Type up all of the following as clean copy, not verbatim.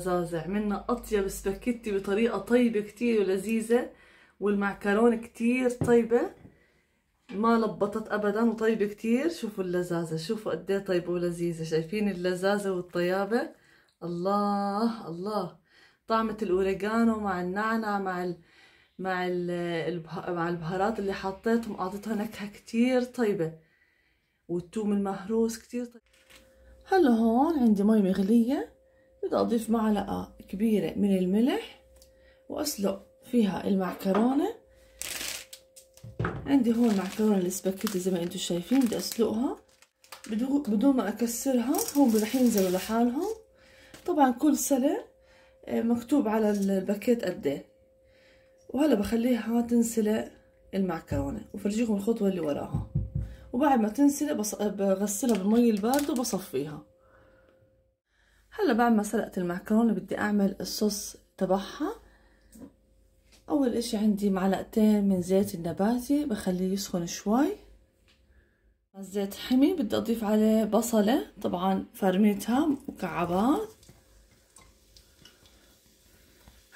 اللذاذة. عملنا أطيب سباكيتي بطريقة طيبة كتير ولذيذة، والمعكرونة كتير طيبة ما لبطت أبدا وطيبة كتير. شوفوا اللذاذة، شوفوا قد ايه طيبة ولذيذة. شايفين اللذاذة والطيابة؟ الله الله. طعمة الأوريجانو مع النعناع مع البهارات اللي حطيتهم أعطتها نكهة كتير طيبة، والثوم المهروس كتير طيب. هلا هون عندي مي مغلية، بدي أضيف معلقة كبيرة من الملح وأسلق فيها المعكرونة. عندي هون معكرونة الاسباجيتي زي ما انتم شايفين، بدي أسلقها بدون ما أكسرها. هون رح ينزلوا لحالهم. طبعا كل سلق مكتوب على الباكيت قد ايه. وهلا بخليها تنسلق المعكرونة وفرجيكم الخطوة اللي وراها. وبعد ما تنسلق بغسلها بالمي الباردة وبصفيها. هلا بعد ما سلقت المعكرونة بدي اعمل الصوص تبعها. اول اشي عندي معلقتين من زيت النباتي، بخليه يسخن شوي. الزيت حمي بدي اضيف عليه بصلة طبعا فرميتها مكعبات.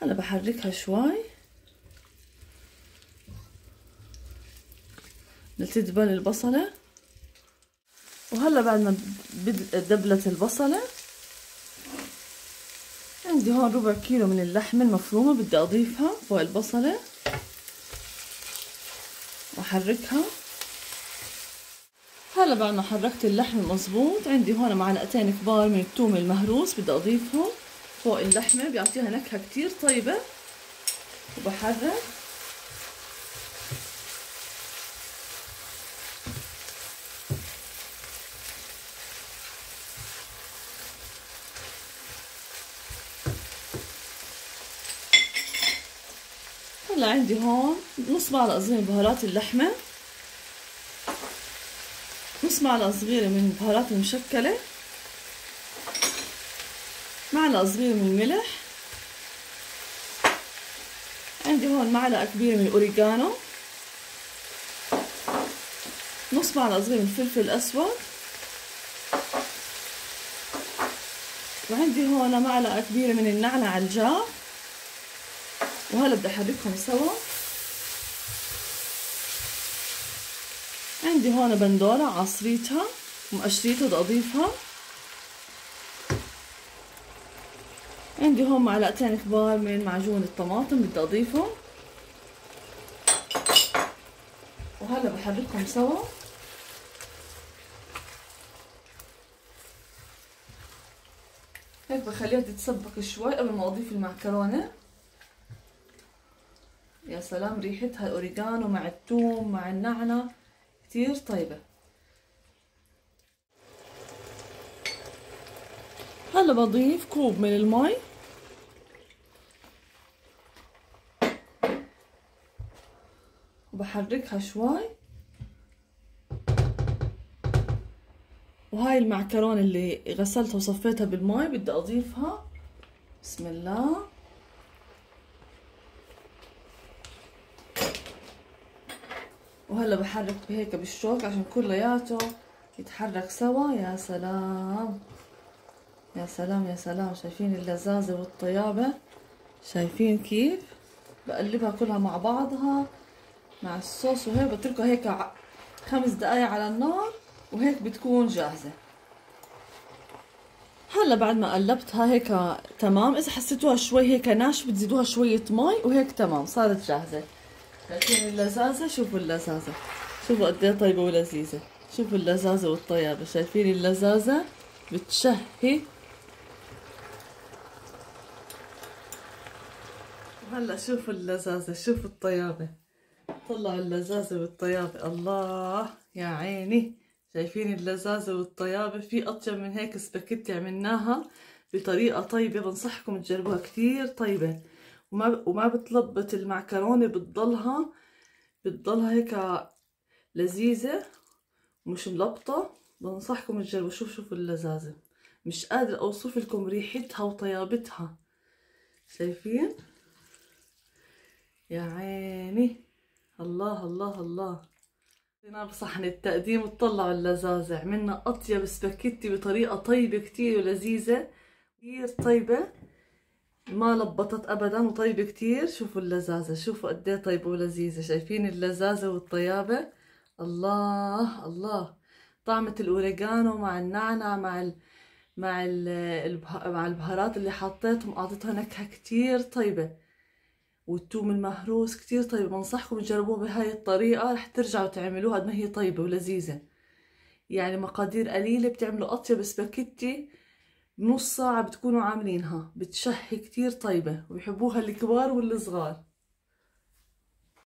هلا بحركها شوي لتدبل البصلة. وهلا بعد ما دبلت البصلة عندي هون ربع كيلو من اللحمة المفرومة بدي اضيفها فوق البصلة واحركها. هلا بعد ما حركت اللحمة مظبوط عندي هون معلقتين كبار من الثوم المهروس بدي اضيفهم فوق اللحمة، بيعطيها نكهة كتير طيبة. وبحرك. هلا عندي هون نص معلقة صغيرة من بهارات اللحمة، نص معلقة صغيرة من البهارات المشكلة، معلقة صغيرة من الملح. عندي هون معلقة كبيرة من الأوريجانو، نص معلقة صغيرة من الفلفل الأسود، وعندي هون معلقة كبيرة من النعناع الجاف. وهلا بدي أحركهم سوا. عندي هون بندورة عصريتها ومقشريتها بدي أضيفها. عندي هون معلقتين كبار من معجون الطماطم بدي أضيفهم. وهلا بحركهم سوا. هيك بخليها تتسبك شوي قبل ما أضيف المعكرونة. يا سلام ريحتها الأوريجانو مع الثوم مع النعناع كتير طيبة. هلا بضيف كوب من المي وبحركها شوي. وهاي المعكرونة اللي غسلتها وصفيتها بالمي بدي أضيفها. بسم الله. وهلا بحرك هيك بالشوك عشان كلياته يتحرك سوا. يا سلام يا سلام يا سلام. شايفين اللذاذة والطيابة؟ شايفين كيف بقلبها كلها مع بعضها مع الصوص. وهيك بتركها هيك 5 دقايق على النار وهيك بتكون جاهزة. هلا بعد ما قلبتها هيك تمام. اذا حسيتوها شوي هيك ناشفة بتزيدوها شوية مي وهيك تمام صارت جاهزة. شايفين اللذاذة؟ شوفوا اللذاذة، شوفوا قد ايه طيبة ولذيذة. شوفوا اللذاذة والطيابة. شايفين اللذاذة بتشهي. هلا شوفوا اللذاذة، شوفوا الطيابة. طلعوا اللذاذة والطيابة. الله يا عيني. شايفين اللذاذة والطيابة؟ في أطيب من هيك سباكيتي عملناها بطريقة طيبة، بنصحكم تجربوها كتير طيبة. وما بتلبط المعكرونة، بتضلها هيك لذيذة ومش ملبطة. بنصحكم تجربوا. شوفوا اللذاذة، مش قادرة أوصف لكم ريحتها وطيابتها. شايفين؟ يا عيني. الله الله الله. بصحن التقديم وطلعوا اللذاذة. عملنا أطيب سباكيتي بطريقة طيبة كتير ولذيذة كتير طيبة. ما لبطت ابدا وطيبة كتير. شوفوا اللذاذة، شوفوا قد ايه طيبة ولذيذة. شايفين اللذاذة والطيابة؟ الله الله. طعمة الاوريجانو مع النعناع مع البهارات اللي حطيتهم اعطيتها نكهة كتير طيبة. والثوم المهروس كتير طيب. بنصحكم تجربوها بهاي الطريقة، رح ترجعوا تعملوها قد ما هي طيبة ولذيذة. يعني مقادير قليلة بتعملوا أطيب سباكيتي، بنص ساعة بتكونوا عاملينها. بتشهي كتير طيبة وبيحبوها الكبار والصغار.